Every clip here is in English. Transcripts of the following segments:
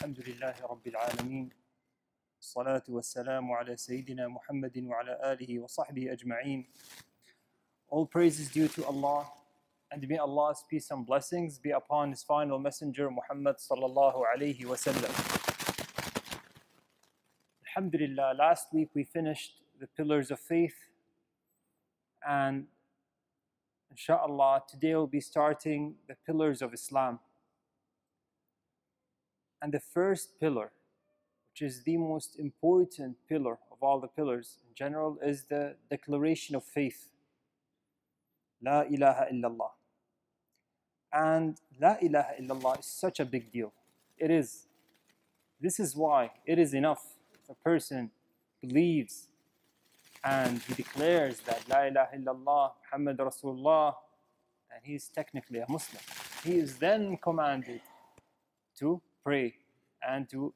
الحمد لله رب العالمين الصلاة والسلام على سيدنا محمد وعلى آله وصحبه أجمعين. All praise is due to Allah, and may Allah's peace and blessings be upon His final messenger Muhammad sallallahu alayhi wa sallam. Alhamdulillah, last week we finished the pillars of faith, and inshallah today we'll be starting the pillars of Islam. And the first pillar, which is the most important pillar of all the pillars in general, is the declaration of faith. La ilaha illallah. And La ilaha illallah is such a big deal. It is. This is why it is enough if a person believes and he declares that La ilaha illallah, Muhammad Rasulullah, and he is technically a Muslim. He is then commanded to pray and to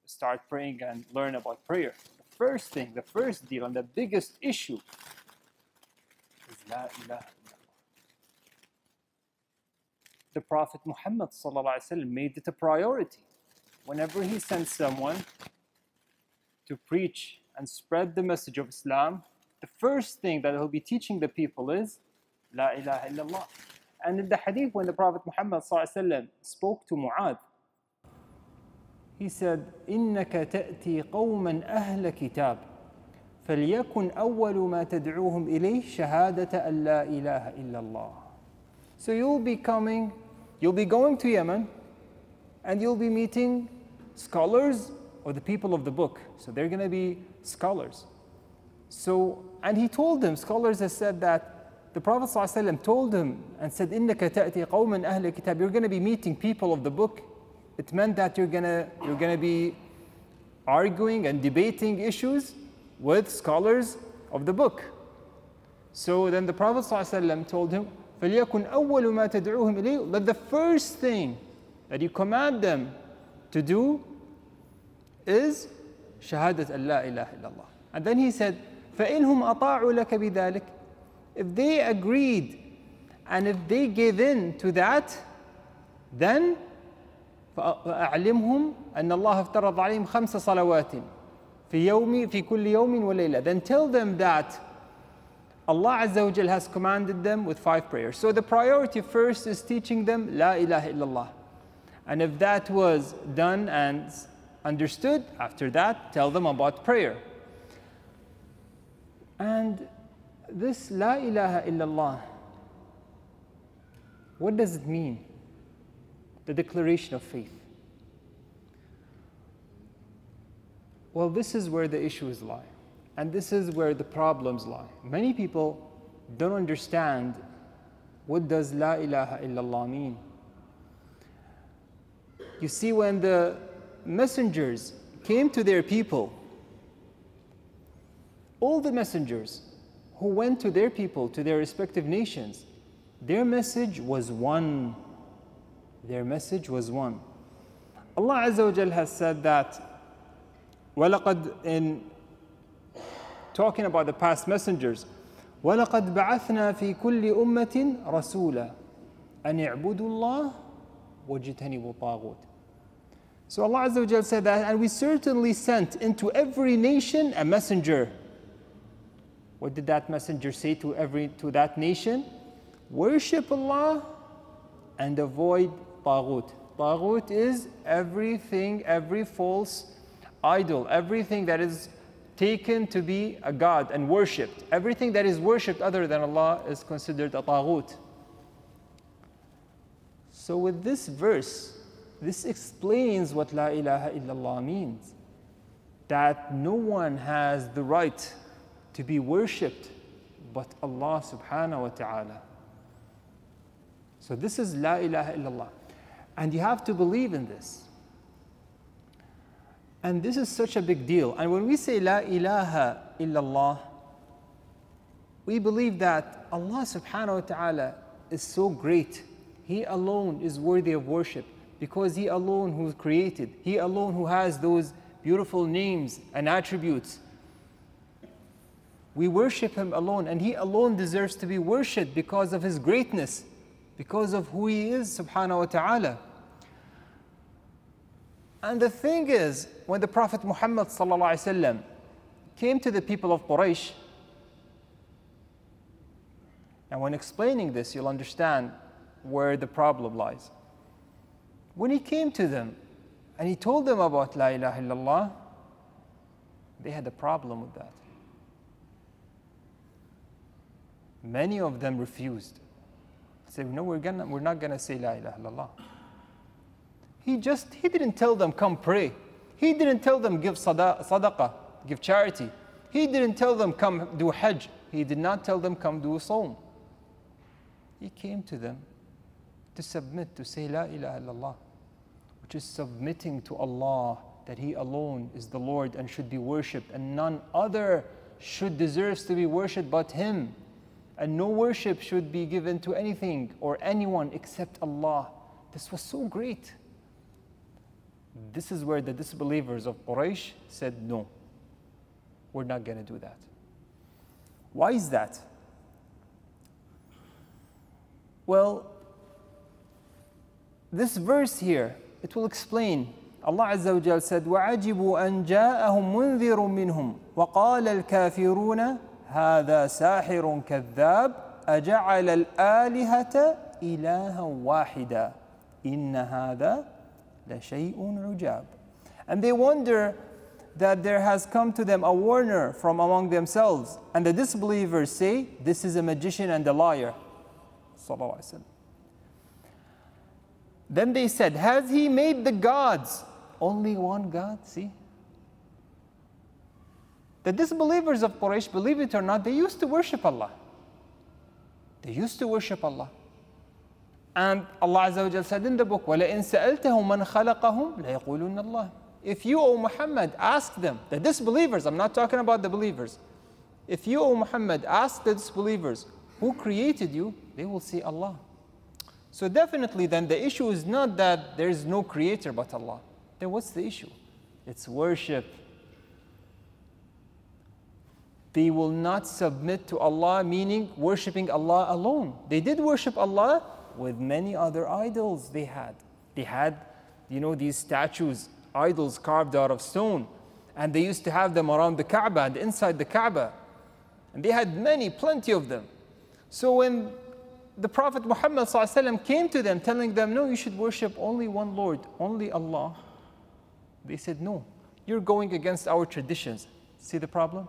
start praying and learn about prayer. The first thing, the first deal, and the biggest issue is La ilaha illallah. The Prophet Muhammad made it a priority. Whenever he sent someone to preach and spread the message of Islam, the first thing that he'll be teaching the people is La ilaha illallah. And in the hadith, when the Prophet Muhammad spoke to Mu'adh, he said, إِنَّكَ تَأْتِي قَوْمًا أَهْلَ كِتَابٍ فَلْيَكُنْ أَوَّلُ مَا تَدْعُوهُمْ إِلَيْهِ شَهَادَةَ أَن لَا إِلَهَ إِلَّا اللَّهِ. So you'll be going to Yemen, and you'll be meeting scholars or the people of the book. So they're going to be scholars. And he told them, scholars have said that the Prophet ﷺ told him and said, إِنَّكَ تَأْتِي قَوْمًا أَهْلَ كِتَابٍ. You're going to be meeting people of the book. It meant that you're gonna be arguing and debating issues with scholars of the book. So then the Prophet ﷺ told him, فَلْيَكُنْ أَوَّلُ مَا تَدْعُوهُمْ إِلَيْهِ. That the first thing that you command them to do is شهادة أن لا إله إلا الله. And then he said, فَإِنْهُمْ أَطَاعُوا لَكَ بِذَلِكَ. If they agreed and if they gave in to that, then فأعلمهم أن الله افترض عليهم 5 صلوات في كل يوم وليلة. Then tell them that Allah Azza wa Jal has commanded them with 5 prayers. So the priority first is teaching them La ilaha illallah. And if that was done and understood, after that, tell them about prayer. And this La ilaha illallah, what does it mean? The declaration of faith. Well, this is where the issues lie. And this is where the problems lie. Many people don't understand what does La ilaha illallah mean. You see, when the messengers came to their people, all the messengers who went to their people, to their respective nations, their message was one. Their message was one. Allah Azza wa Jal has said that, وَلَقَدْ, in talking about the past messengers, وَلَقَدْ بَعَثْنَا فِي كُلِّ أُمَّةٍ رَسُولًا أَنِ اعْبُدُوا اللَّهَ وَاجْتَنِبُوا الطَّاغُوتَ. So Allah Azza wa Jal said that, and we certainly sent into every nation a messenger. What did that messenger say to that nation? Worship Allah and avoid Taghut. Taghut is everything, every false idol, everything that is taken to be a god and worshipped. Everything that is worshipped other than Allah is considered a Taghut. So with this verse, this explains what La ilaha illallah means. That no one has the right to be worshipped but Allah subhanahu wa ta'ala. So this is La ilaha illallah. And you have to believe in this. And this is such a big deal. And when we say La ilaha illallah, we believe that Allah subhanahu wa ta'ala is so great. He alone is worthy of worship because He alone who created. He alone who has those beautiful names and attributes. We worship Him alone, and He alone deserves to be worshipped because of His greatness, because of who He is subhanahu wa ta'ala. And the thing is, when the Prophet Muhammad ﷺ came to the people of Quraysh, and when explaining this, you'll understand where the problem lies. When he came to them and he told them about La ilaha illallah, they had a problem with that. Many of them refused. Said, no, we're not gonna say La ilaha illallah. He didn't tell them come pray. He didn't tell them give sadaqah, give charity. He didn't tell them come do hajj. He did not tell them come do sawm. He came to them to submit, to say La ilaha illallah, which is submitting to Allah, that He alone is the Lord and should be worshipped, and none other deserves to be worshipped but Him. And no worship should be given to anything or anyone except Allah. This was so great. This is where the disbelievers of Quraysh said, no, we're not going to do that. Why is that? Well, this verse here, it will explain. Allah Azza wa Jal said, وَعَجِبُوا أَنْ جَاءَهُمْ مُنذِرٌ مِّنْهُمْ وَقَالَ الْكَافِرُونَ هَذَا سَاحِرٌ كَذَّابٌ أَجَعَلَ الْآلِهَةَ إِلَهًا وَاحِدًا إِنَّ هَذَا لَشَيْءٌ عُجَابٌ. And they wonder that there has come to them a warner from among themselves. And the disbelievers say, this is a magician and a liar. Then they said, has he made the gods only one God? See? The disbelievers of Quraysh, believe it or not, they used to worship Allah. They used to worship Allah. And Allah Azza wa Jal said in the book, وَلَئِن سَأَلْتَهُمْ مَنْ خَلَقَهُمْ لَيَقُولُنَّ اللَّهِ. If you, O Muhammad, ask them, the disbelievers, I'm not talking about the believers. If you, O Muhammad, ask the disbelievers, who created you? They will say Allah. So definitely then the issue is not that there is no creator but Allah. Then what's the issue? It's worship. They will not submit to Allah, meaning worshipping Allah alone. They did worship Allah with many other idols they had. They had, these statues, idols carved out of stone. And they used to have them around the Kaaba and inside the Kaaba. And they had plenty of them. So when the Prophet Muhammad ﷺ came to them telling them, no, you should worship only one Lord, only Allah, they said, no, you're going against our traditions. See the problem?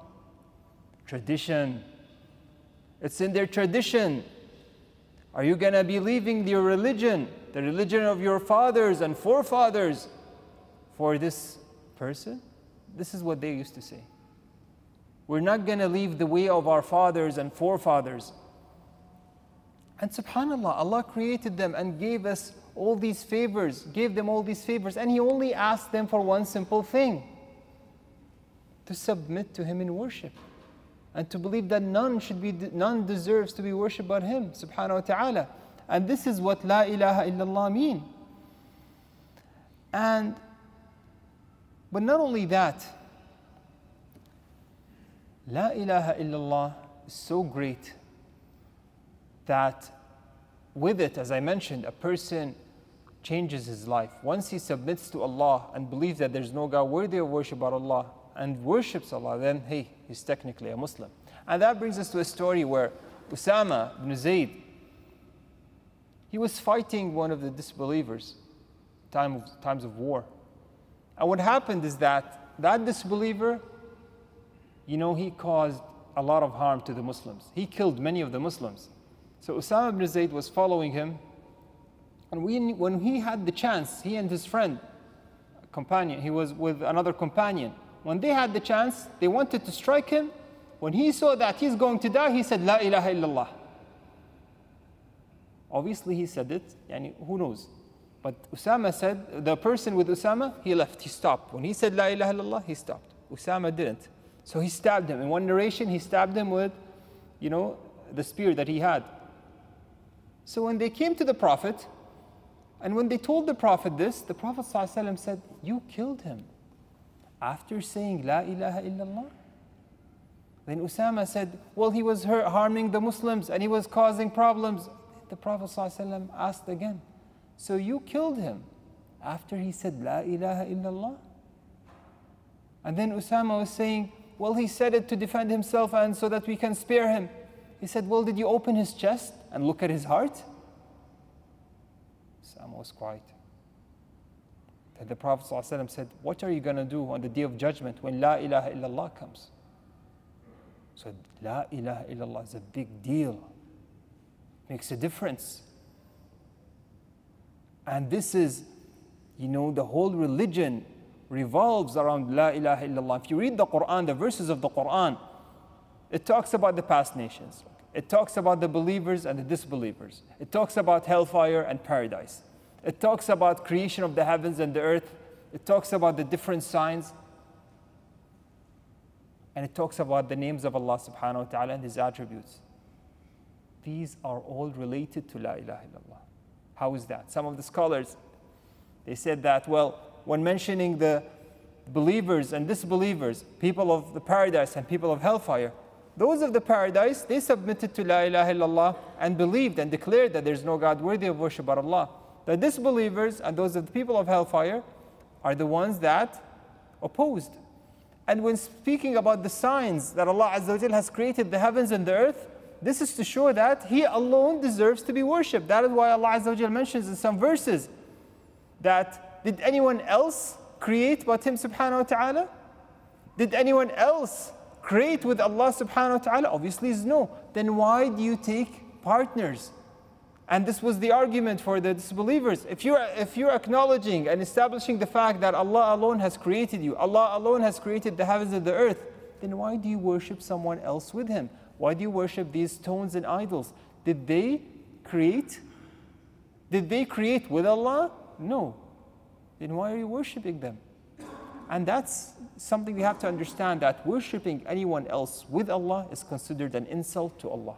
Tradition. It's in their tradition. Are you going to be leaving your religion, the religion of your fathers and forefathers, for this person? This is what they used to say. We're not going to leave the way of our fathers and forefathers. And subhanAllah, Allah created them and gave us all these favors, gave them all these favors, and He only asked them for one simple thing: to submit to Him in worship. And to believe that none deserves to be worshipped but Him, subhanahu wa ta'ala. And this is what La ilaha illallah mean. But not only that, La ilaha illallah is so great that with it, as I mentioned, a person changes his life. Once he submits to Allah and believes that there's no God worthy of worship but Allah, and worships Allah, then hey, he's technically a Muslim. And that brings us to a story where Usama ibn Zayd, he was fighting one of the disbelievers, times of war. And what happened is that disbeliever, he caused a lot of harm to the Muslims. He killed many of the Muslims. So Usama ibn Zayd was following him, and when he had the chance, he and his friend, companion, he was with another companion, when they had the chance, they wanted to strike him. When he saw that he's going to die, he said, La ilaha illallah. Obviously he said it, who knows? But Usama said, the person with Usama, he left, he stopped. When he said La ilaha illallah, he stopped. Usama didn't. So he stabbed him. In one narration, he stabbed him with, the spear that he had. So when they came to the Prophet, and when they told the Prophet this, the Prophet ﷺ said, you killed him after saying La ilaha illallah? Then Usama said, well, he was harming the Muslims and he was causing problems. The Prophet ﷺ asked again, so you killed him after he said La ilaha illallah? And then Usama was saying, well, he said it to defend himself and so that we can spare him. He said, well, did you open his chest and look at his heart? Usama was quiet. Then the Prophet ﷺ said, what are you going to do on the day of judgment when La ilaha illallah comes? So La ilaha illallah is a big deal. Makes a difference. And this is, you know, the whole religion revolves around La ilaha illallah. If you read the Quran, the verses of the Quran, it talks about the past nations. It talks about the believers and the disbelievers. It talks about hellfire and paradise. It talks about creation of the heavens and the earth. It talks about the different signs. And it talks about the names of Allah subhanahu wa ta'ala and His attributes. These are all related to La ilaha illallah. How is that? Some of the scholars, they said that, well, when mentioning the believers and disbelievers, people of the paradise and people of hellfire, those of the paradise, they submitted to La ilaha illallah and believed and declared that there's no God worthy of worship but Allah. The disbelievers and those of the people of hellfire are the ones that opposed. And when speaking about the signs that Allah Azza wa Jal has created the heavens and the earth, this is to show that He alone deserves to be worshipped. That is why Allah Azza wa Jal mentions in some verses that did anyone else create but Him subhanahu wa ta'ala? Did anyone else create with Allah subhanahu wa ta'ala? Obviously is no. Then why do you take partners? And this was the argument for the disbelievers. If you're acknowledging and establishing the fact that Allah alone has created you, Allah alone has created the heavens and the earth, then why do you worship someone else with Him? Why do you worship these stones and idols? Did they create? Did they create with Allah? No. Then why are you worshiping them? And that's something we have to understand, that worshiping anyone else with Allah is considered an insult to Allah.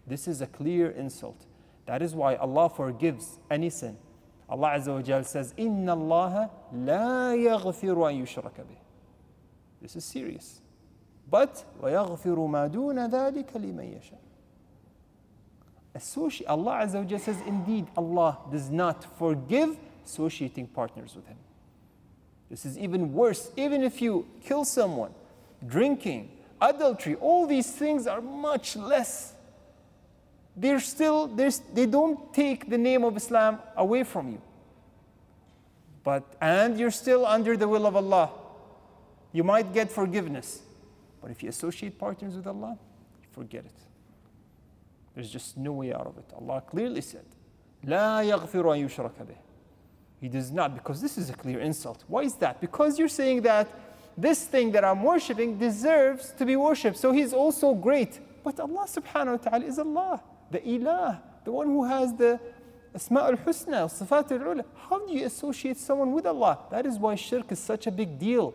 This is a clear insult. That is why Allah forgives any sin. Allah Azza wa Jal says, إِنَّ اللَّهَ لَا يَغْفِرُ أَن يُشْرَكَ بِهِ. This is serious. But وَيَغْفِرُ مَا دُونَ ذَلِكَ لِمَن يَشَاءُ. Allah Azza wa Jal says, indeed, Allah does not forgive associating partners with Him. This is even worse. Even if you kill someone, drinking, adultery, all these things are much less. They don't take the name of Islam away from you. And you're still under the will of Allah. You might get forgiveness. But if you associate partners with Allah, forget it. There's just no way out of it. Allah clearly said, لا يغفر أن يشرك به. He does not, because this is a clear insult. Why is that? Because you're saying that this thing that I'm worshipping deserves to be worshipped. So He's also great. But Allah subhanahu wa ta'ala is Allah, the Ilah, the one who has the Asma al-Husna, Sifat al-Ula. How do you associate someone with Allah? That is why shirk is such a big deal.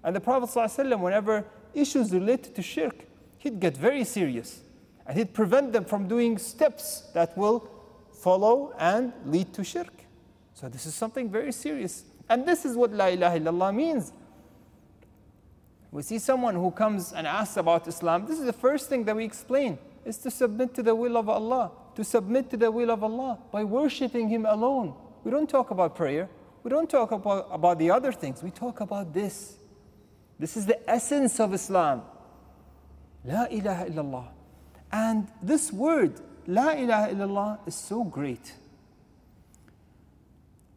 And the Prophet ﷺ, whenever issues related to shirk, he'd get very serious. And he'd prevent them from doing steps that will follow and lead to shirk. So this is something very serious. And this is what La ilaha illallah means. We see someone who comes and asks about Islam, this is the first thing that we explain, is to submit to the will of Allah, to submit to the will of Allah by worshipping Him alone. We don't talk about prayer. We don't talk about the other things. We talk about this. This is the essence of Islam. La ilaha illallah. And this word, La ilaha illallah, is so great.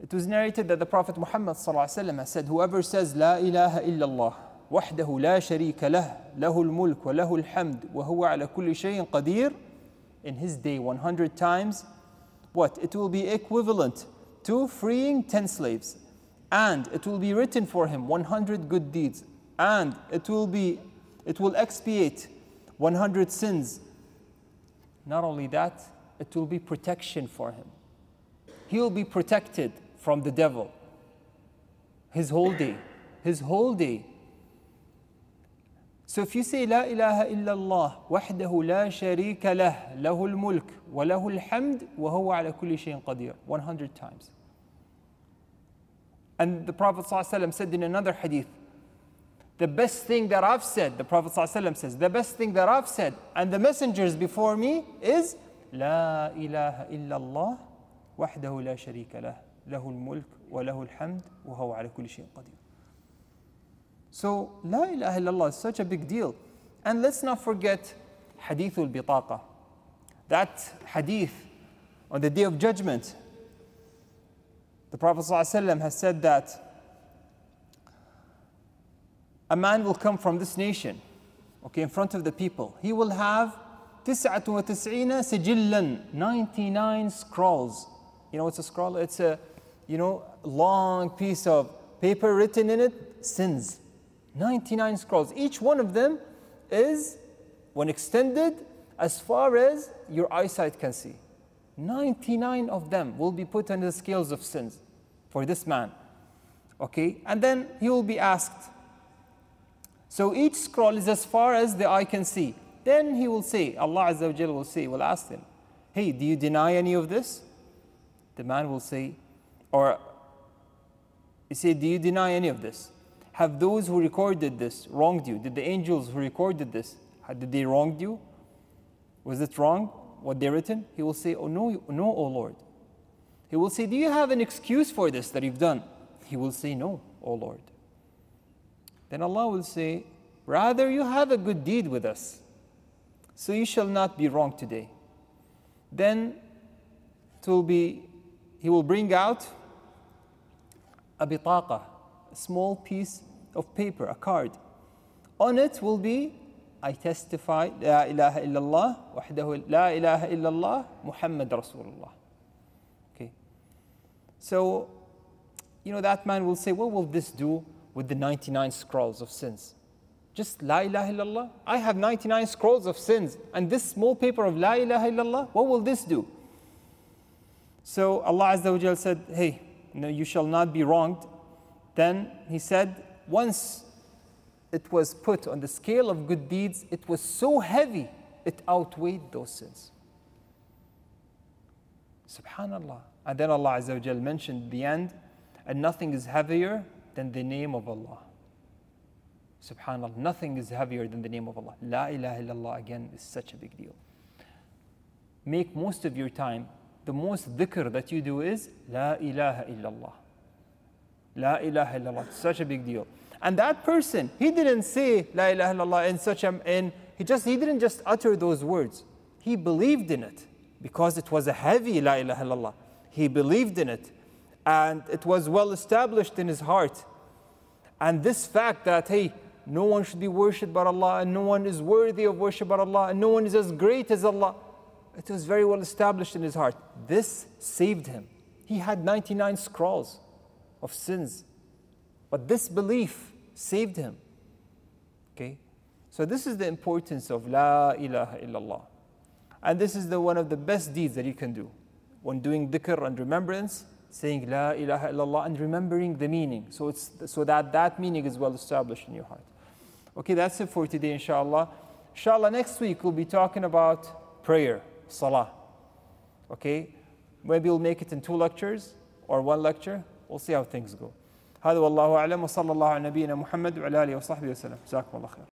It was narrated that the Prophet Muhammad ﷺ has said, whoever says La ilaha illallah, وحده لا شريك له له الملك وله الحمد وهو على كل شيء قدير, in his day 100 times, what? It will be equivalent to freeing 10 slaves. And it will be written for him 100 good deeds. And it will expiate 100 sins. Not only that, it will be protection for him. He will be protected from the devil his whole day. His whole day. So if you say La ilaha illallah wahdahu la sharika lah lahul mulk wa lahul hamd wa huwa ala kulli shay'in qadir 100 times. And the Prophet ﷺ said in another hadith, the best thing that I've said, the Prophet ﷺ says, the best thing that I've said and the messengers before me is La ilaha illallah wahdahu la sharika lah له الملك وله الحمد وهو على كل شيء قدير. So, La ilaha illallah is such a big deal. And let's not forget Hadith al-Bitaqa. That hadith on the Day of Judgment. The Prophet ﷺ has said that a man will come from this nation, okay, in front of the people. He will have 99 سجلا, 99 scrolls. You know what's a scroll? It's a, long piece of paper written in it, sins. 99 scrolls. Each one of them is, when extended, as far as your eyesight can see. 99 of them will be put on the scales of sins for this man. Okay? And then he will be asked. So each scroll is as far as the eye can see. Then he will say, Allah Azza wa Jalla will say, will ask him, hey, do you deny any of this? The man will say, or he say, do you deny any of this? Have those who recorded this wronged you? Did the angels who recorded this, did they wrong you? Was it wrong, what they written? He will say, oh no, no, O Lord. He will say, do you have an excuse for this that you've done? He will say, no, O Lord. Then Allah will say, rather you have a good deed with us, so you shall not be wrong today. Then he will bring out a bitaqa, a small piece of paper, a card. On it will be, I testify, La ilaha illallah, wahdahu, La ilaha illallah, Muhammad Rasulullah. Okay. So, that man will say, what will this do with the 99 scrolls of sins? Just La ilaha illallah? I have 99 scrolls of sins, and this small paper of La ilaha illallah, what will this do? So Allah Azza wa Jalla said, hey, you shall not be wronged. Then he said, once it was put on the scale of good deeds, it was so heavy, it outweighed those sins. Subhanallah. And then Allah Azza wa Jalla mentioned the end, and nothing is heavier than the name of Allah. Subhanallah, nothing is heavier than the name of Allah. La ilaha illallah, again, is such a big deal. Make most of your time, the most dhikr that you do is La ilaha illallah. La ilaha illallah, such a big deal. And that person, he didn't say La ilaha illallah he didn't just utter those words. He believed in it because it was a heavy La ilaha illallah. He believed in it and it was well established in his heart. And this fact that, hey, no one should be worshipped but Allah, and no one is worthy of worship but Allah, and no one is as great as Allah, it was very well established in his heart. This saved him. He had 99 scrolls of sins, but this belief saved him. Okay? So this is the importance of La ilaha illallah. And this is one of the best deeds that you can do. When doing dhikr and remembrance, saying La ilaha illallah and remembering the meaning. So that meaning is well established in your heart. Okay, that's it for today, inshallah. Inshallah, next week we'll be talking about prayer, salah. Okay? Maybe we'll make it in 2 lectures or 1 lecture. We'll see how things go. هذا والله أعلم وصلى الله على نبينا محمد وعلى آله وصحبه وسلم. جزاكم الله خير.